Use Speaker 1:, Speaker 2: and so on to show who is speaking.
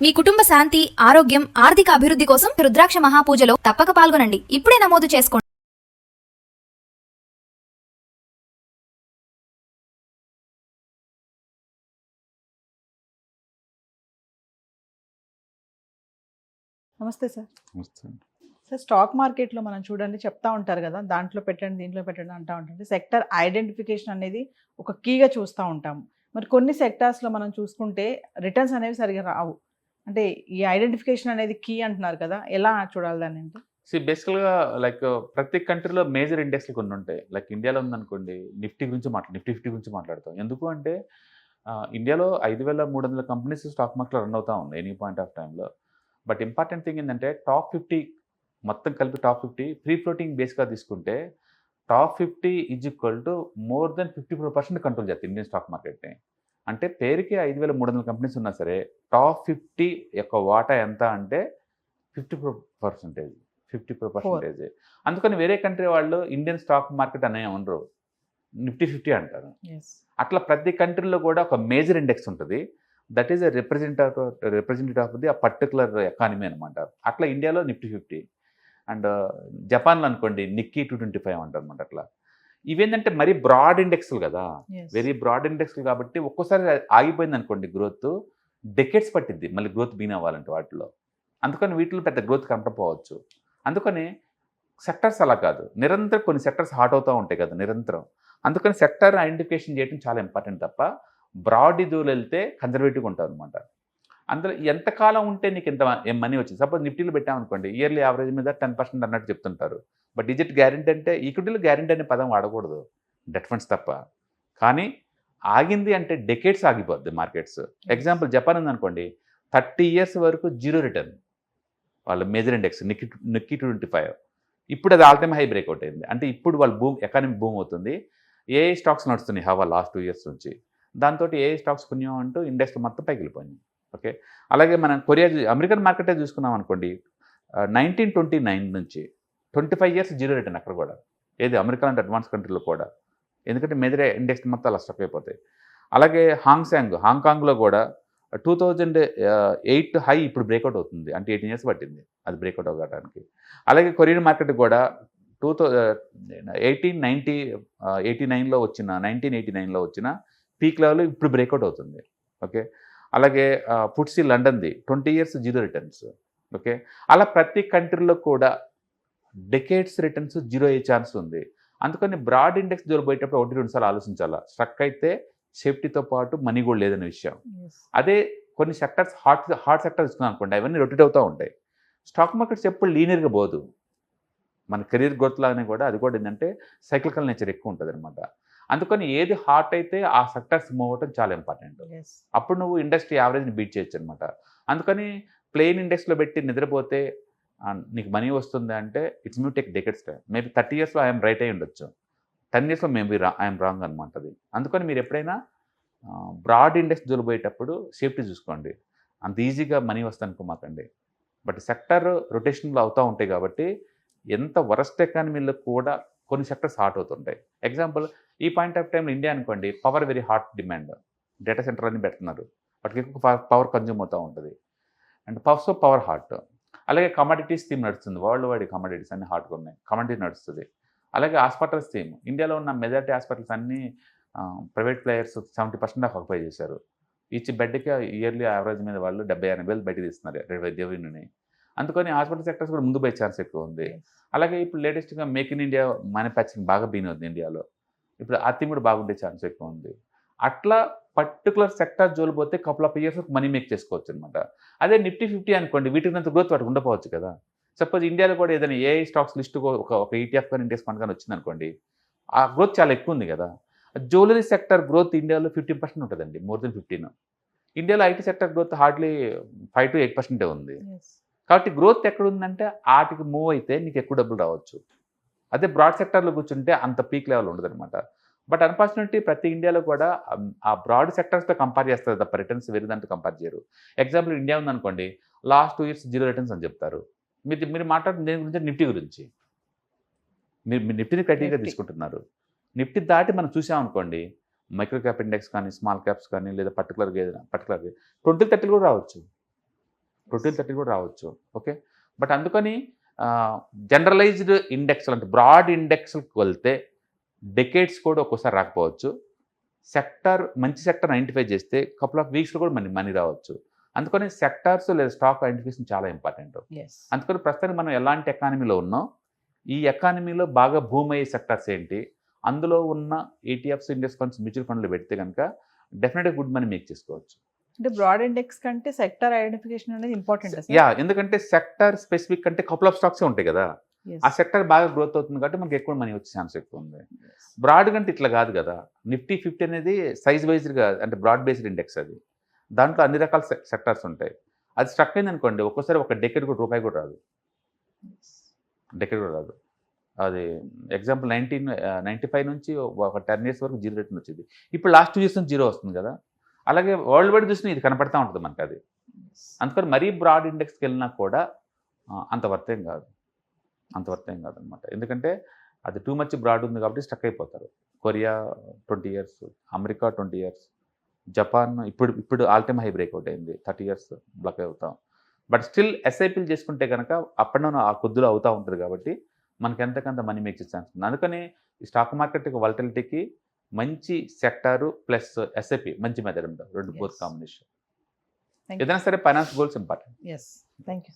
Speaker 1: మీ కుటుంబ శాంతి, ఆరోగ్యం, ఆర్థిక అభివృద్ధి కోసం రుద్రాక్ష మహాపూజలో తప్పక పాల్గొనండి. ఇప్పుడే నమోదు చేసుకోండి.
Speaker 2: నమస్తే సార్.
Speaker 3: నమస్తే.
Speaker 2: సార్, స్టాక్ మార్కెట్లో మనం చూడండి చెప్తా ఉంటారు కదా, దాంట్లో పెట్టండి దీంట్లో పెట్టండి అంటూ ఉంటుంది. సెక్టర్ ఐడెంటిఫికేషన్ అనేది ఒక కీగా చూస్తూ ఉంటాము. మరి కొన్ని సెక్టార్స్లో మనం చూసుకుంటే రిటర్న్స్ అనేవి సరిగా రావు. అంటే ఈ ఐడెంటిఫికేషన్ అనేది కీ అంటున్నారు కదా, ఎలా చూడాలి దాన్ని? అంటే
Speaker 3: బేసికల్గా లైక్ ప్రతి కంట్రీలో మేజర్ ఇండెక్స్లు కొన్ని ఉంటాయి. లైక్ ఇండియాలో ఉందనుకోండి, నిఫ్టీ నిఫ్టీ 50 గురించి మాట్లాడతాం. ఎందుకు అంటే ఇండియాలో 5,300 కంపెనీస్ స్టాక్ మార్కెట్లో రన్ అవుతా ఉన్నాయి ఎనీ పాయింట్ ఆఫ్ టైంలో. బట్ ఇంపార్టెంట్ థింగ్ ఏంటంటే టాప్ 50 మొత్తం కలిపి టాప్ 50 ఫ్రీ ఫ్లోటింగ్ బేస్గా తీసుకుంటే top 50 is equal to more than 54% control చేస్తుంది ఇండియన్ స్టాక్ మార్కెట్ని. అంటే పేరుకి 5,300 కంపెనీస్ ఉన్నా సరే టాప్ 50 యొక్క వాటా ఎంత అంటే 54%. అందుకని వేరే కంట్రీ వాళ్ళు ఇండియన్ స్టాక్ మార్కెట్ అనే ఉండరు, నిఫ్టీ 50 అంటారు. అట్లా ప్రతి కంట్రీలో కూడా ఒక మేజర్ ఇండెక్స్ ఉంటుంది. That is representative of the ఆ పర్టికులర్ ఎకానమీ అనమాట. అట్లా ఇండియాలో నిఫ్టీ 50 అండ్ జపాన్లో అనుకోండి నిక్కీ 225 అంటారు అనమాట. అట్లా ఇవేంటంటే మరీ బ్రాడ్ ఇండెక్స్లు కదా, వెరీ బ్రాడ్ ఇండెక్స్లు కాబట్టి ఒక్కోసారి ఆగిపోయింది అనుకోండి గ్రోత్, డెకెట్స్ పట్టిద్ది మళ్ళీ గ్రోత్ బీన్ అవ్వాలంటే వాటిలో. అందుకని వీటిలో పెద్ద గ్రోత్ కనపడపోవచ్చు. అందుకని సెక్టర్స్ అలా కాదు, నిరంతరం కొన్ని సెక్టర్స్ హాట్ అవుతూ ఉంటాయి కదా నిరంతరం. అందుకని సెక్టర్ ఐడెంటిఫికేషన్ చేయడం చాలా ఇంపార్టెంట్ తప్ప బ్రాడ్ ఇదులు వెళ్తే కన్జర్వేటివ్గా ఉంటారు అనమాట. అందులో ఎంతకాలం ఉంటే నీకు ఎంత మనీ వచ్చింది. సపోజ్ నిఫ్టీలో పెట్టామనుకోండి, ఇయర్లీ యావరేజ్ మీద 10% అన్నట్టు చెప్తుంటారు. బట్ డిజిట్ గ్యారెంటీ అంటే ఈక్విటీలో గ్యారెంటీ అనే పదం వాడకూడదు, డెట్ ఫండ్స్ తప్ప. కానీ ఆగింది అంటే డెకేట్స్ ఆగిపోద్ది మార్కెట్స్. ఎగ్జాంపుల్ జపాన్ ఉందనుకోండి, 30 years వరకు జీరో రిటర్న్ వాళ్ళ మేజర్ ఇండెక్స్ నిక్కీ 225. ఇప్పుడు అది ఆల్ టైమ్ హై బ్రేక్అవుట్ అయింది. అంటే ఇప్పుడు వాళ్ళ ఎకానమీ బూమ్ అవుతుంది. ఏ స్టాక్స్ నడుస్తున్నాయి హవా లాస్ట్ 2 years నుంచి. దాంతో ఏ స్టాక్స్ పుణ్యం అంటూ ఇండెక్స్ మొత్తం పైకి వెళ్ళిపోయింది. ఓకే, అలాగే మనం అమెరికన్ మార్కెటే చూసుకున్నాం అనుకోండి, 1929 నుంచి 25 years జీరో రిటర్న్ అక్కడ కూడా. ఏది అమెరికా అంటే అడ్వాన్స్ కంట్రీలో కూడా, ఎందుకంటే మేజర్ ఇండెక్స్ మొత్తం అలా స్టక్ అయిపోతాయి. అలాగే హాంకాంగ్లో కూడా 2008 హై ఇప్పుడు బ్రేక్అవుట్ అవుతుంది. అంటే 18 years పట్టింది అది బ్రేక్అవుట్ అవ్వడానికి. అలాగే కొరియన్ మార్కెట్ కూడా 1989లో వచ్చిన పీక్ లెవెల్ ఇప్పుడు బ్రేక్అవుట్ అవుతుంది. ఓకే, అలాగే ఫుట్సీ లండన్ది 20 years జీరో రిటర్న్స్. ఓకే, అలా ప్రతి కంట్రీలో కూడా డెకేట్స్ రిటర్న్స్ జీరో అయ్యే ఛాన్స్ ఉంది. అందుకని బ్రాడ్ ఇండెక్స్ జోలిపోయేటప్పుడు 1-2 సార్లు ఆలోచించాలా. స్ట్రక్ అయితే సేఫ్టీతో పాటు మనీ కూడా లేదనే విషయం. అదే కొన్ని సెక్టర్స్ హాట్ సెక్టర్ తీసుకున్నాం అనుకోండి, అవన్నీ రొటేట్ అవుతూ ఉంటాయి. స్టాక్ మార్కెట్స్ ఎప్పుడు లీనియర్గా పోదు. మన కెరీర్ గ్రోత్ లాగానే కూడా అది కూడా ఏంటంటే సైక్లికల్ నేచర్ ఎక్కువ ఉంటుంది అనమాట. అందుకని ఏది హాట్ అయితే ఆ సెక్టర్స్ మూవ్ అవ్వటం చాలా ఇంపార్టెంట్. అప్పుడు నువ్వు ఇండస్ట్రీ యావరేజ్ని బీట్ చేయొచ్చు అనమాట. అందుకని ప్లెయిన్ ఇండెక్స్లో పెట్టి నిద్రపోతే నీకు మనీ వస్తుంది అంటే ఇట్స్ మ్యూ టేక్ డెకెట్స్ టైం. మేబీ 30 yearsలో ఐఎమ్ రైట్ అయి ఉండొచ్చు, 10 yearsలో మేబీ ఐఎమ్ రాంగ్ అనమాట. అది అందుకని మీరు ఎప్పుడైనా బ్రాడ్ ఇండెక్స్ జోలిపోయేటప్పుడు సేఫ్టీ చూసుకోండి. అంత ఈజీగా మనీ వస్తుంది అనుకోమాకండి. బట్ సెక్టర్ రొటేషన్లో అవుతూ ఉంటాయి కాబట్టి ఎంత వరస్ట్ ఎకానమీలో కూడా కొన్ని సెక్టర్స్ హాట్ అవుతుంటాయి. ఎగ్జాంపుల్ ఈ పాయింట్ ఆఫ్ టైంలో ఇండియా అనుకోండి, power very hot demand, data centre అని పెడుతున్నారు, వాటికి ఎక్కువ పవర్ కన్జ్యూమ్ అవుతూ ఉంటుంది. And power hot. అలాగే కమాడిటీస్ థీమ్ నడుస్తుంది, వరల్డ్ వైడ్ కమాడిటీస్ అన్ని హాట్గా ఉన్నాయి, కమాడిటీ నడుస్తుంది. అలాగే హాస్పిటల్స్ థీమ్, ఇండియాలో ఉన్న మెజారిటీ హాస్పిటల్స్ అన్నీ ప్రైవేట్ ప్లేయర్స్ 70% ఆక్యుపై చేశారు. ఈచ్ బెడ్కి ఇయర్లీ యావరేజ్ మీద వాళ్ళు 70,000-80,000 బయట తీస్తున్నారు వైద్యవిని. అందుకని హాస్పిటల్ సెక్టర్స్ కూడా ముందు పోయే ఛాన్స్ ఎక్కువ ఉంది. అలాగే ఇప్పుడు లేటెస్ట్గా మేక్ ఇన్ ఇండియా మ్యానుఫ్యాక్చరింగ్ బాగా బీన్ అవుతుంది ఇండియాలో. ఇప్పుడు ఆ థీమ్ కూడా బాగుండే ఛాన్స్ ఎక్కువ ఉంది. అట్లా పర్టికులర్ సెక్టర్ జోలిపోతే couple of years money make చేసుకోవచ్చు అనమాట. అదే నిఫ్టీ 50 అనుకోండి, వీటికి అంత గ్రోత్ వాటికి ఉండకపోవచ్చు కదా. సపోజ్ ఇండియాలో కూడా ఏదైనా ఏఐ స్టాక్స్ లిస్ట్ ఒక ETF కానీ ఇండెక్స్ ఫండ్ కానీ వచ్చింది అనుకోండి, ఆ గ్రోత్ చాలా ఎక్కువ ఉంది కదా. జ్యువెలరీ సెక్టర్ గ్రోత్ ఇండియాలో 15% ఉంటుందండి, మోర్ దెన్ 15. ఇండియాలో ఐటీ సెక్టర్ గ్రోత్ హార్డ్లీ 5-8% ఉంది. కాబట్టి గ్రోత్ ఎక్కడ ఉందంటే వాటికి మూవ్ అయితే నీకు ఎక్కువ డబ్బులు రావచ్చు. అదే బ్రాడ్ సెక్టర్లో కూర్చుంటే అంత పీక్ లెవెల్ ఉండదు అనమాట. బట్ అన్ఫార్చునేట్లీ ప్రతి ఇండియాలో కూడా ఆ బ్రాడ్ సెక్టర్స్తో కంపేర్ చేస్తారు తప్ప రిటర్న్స్ వేరే దాంట్లో కంపేర్ చేయరు. ఎగ్జాంపుల్ ఇండియా ఉందనుకోండి, లాస్ట్ 2 years జీరో రిటర్న్స్ అని చెప్తారు. మీరు మాట్లాడుతున్న దేని గురించి, నిఫ్టీ గురించి. మీరు నిఫ్టీని క్రైటీరియా తీసుకుంటున్నారు. నిఫ్టీ దాటి మనం చూసామనుకోండి, మైక్రో క్యాప్ ఇండెక్స్ కానీ, స్మాల్ క్యాప్స్ కానీ, లేదా పర్టికులర్గా 20-30 కూడా రావచ్చు. 2030 కూడా రావచ్చు. ఓకే, బట్ అందుకని జనరలైజ్డ్ ఇండెక్స్ అంటే బ్రాడ్ ఇండెక్స్కి వెళ్తే డెకేడ్స్ కూడా ఒక్కోసారి రాకపోవచ్చు. సెక్టర్ మంచి సెక్టర్ ఐడెంటిఫై చేస్తే కపుల్ ఆఫ్ వీక్స్లో కూడా మనీ రావచ్చు. అందుకని సెక్టార్స్ లేదా స్టాక్ ఐడెంటిఫికేషన్ చాలా ఇంపార్టెంట్. అందుకని ప్రస్తుతానికి మనం ఎలాంటి ఎకానమీలో ఉన్నాం, ఈ ఎకానమీలో బాగా భూమి అయ్యే సెక్టార్స్ ఏంటి, అందులో ఉన్న ETFs, ఇండెక్స్ ఫండ్స్, మ్యూచువల్ ఫండ్లు పెడితే కనుక డెఫినెట్గా గుడ్ మనీ మేక్ చేసుకోవచ్చు.
Speaker 2: అంటే బ్రాడ్ ఇండెక్స్ కంటే సెక్టర్ ఐడెంటిఫికేషన్ అనేది ఇంపార్టెంట్.
Speaker 3: యా, ఎందుకంటే సెక్టర్ స్పెసిఫిక్ అంటే కపుల్ ఆఫ్ స్టాక్సే ఉంటాయి కదా, ఆ సెక్టర్ బాగా గ్రోత్ అవుతుంది కాబట్టి మనకి ఎక్కువ మనీ వచ్చే ఛాన్స్ ఎక్కువ ఉంది. బ్రాడ్ కంటే ఇట్లా కాదు కదా, నిఫ్టీ 50 అనేది సైజ్ వైజ్గా అంటే బ్రాడ్ బేస్డ్ ఇండెక్స్, అది దాంట్లో అన్ని రకాల సెక్టార్స్ ఉంటాయి. అది స్ట్రక్ అయింది అనుకోండి, ఒక్కోసారి ఒక డెకెడ్ కూడా రూపాయి కూడా రాదు, డెకెడ్ కూడా రాదు. అది ఎగ్జాంపుల్ 1995 నుంచి ఒక 10 years వరకు 0 రిటర్న్ వచ్చింది. ఇప్పుడు లాస్ట్ 2 years నుంచి 0 వస్తుంది కదా. అలాగే వరల్డ్ వైడ్ చూసినా ఇది కనపడతా ఉంటుంది మనకు. అది అందుకని మరీ బ్రాడ్ ఇండెక్స్కి వెళ్ళినా కూడా అంత వర్త్ ఏం కాదు అనమాట. ఎందుకంటే అది టూ మచ్ బ్రాడ్ ఉంది కాబట్టి స్టక్ అయిపోతారు. Korea 20 years, America 20 years, Japan ఇప్పుడు ఆల్ టైమ్ హై బ్రేక్అవుట్ అయింది, 30 years బ్లాక్ అవుతాం. బట్ స్టిల్ SIPలు చేసుకుంటే కనుక అప్ అండ్ డౌన్ ఆ కొద్దులో అవుతూ ఉంటుంది కాబట్టి మనకి ఎంతకంత మనీ మేక్ చేసే ఛాన్స్ ఉంది. అందుకని ఈ స్టాక్ మార్కెట్ వాలటిలిటీకి మంచి సెక్టారు ప్లస్ SIP మంచి మెథడ్ ఉంటుంది, రెండు బోత్ కాంబినేషన్. ఏదైనా సరే finance goals important.
Speaker 2: Yes, thank you.